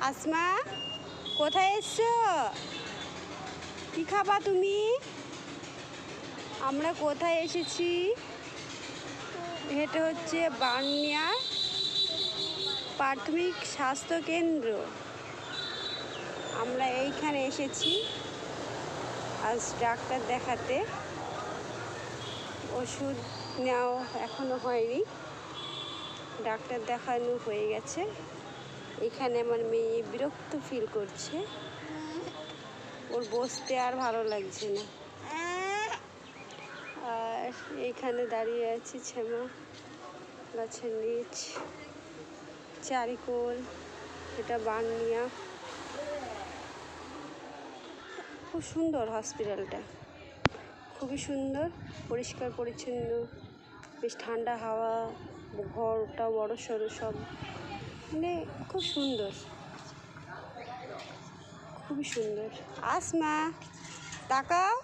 আসমা, কোথায় এসছো? কি খাবা তুমি? আমরা কোথায় এসেছি? এটা হচ্ছে বার্নিয়া প্রাথমিক স্বাস্থ্য কেন্দ্র। আমরা এইখানে এসেছি আজ ডাক্তার দেখাতে। ওষুধ নেওয়া এখনো হয়নি, ডাক্তার দেখানো হয়ে গেছে। এখানে আমার মেয়ে বিরক্ত ফিল করছে, ওর বসতে আর ভালো লাগছে না। আর এইখানে দাঁড়িয়ে আছি শ্যামা গাছের নিচ, চারিকোল। এটা বার্নিয়া। খুব সুন্দর হসপিটালটা, খুবই সুন্দর, পরিষ্কার পরিচ্ছন্ন, বেশ ঠান্ডা হাওয়া, ঘরটা বড় সড়ো সব, মানে খুব সুন্দর, খুবই সুন্দর। আসমা, তাকাও।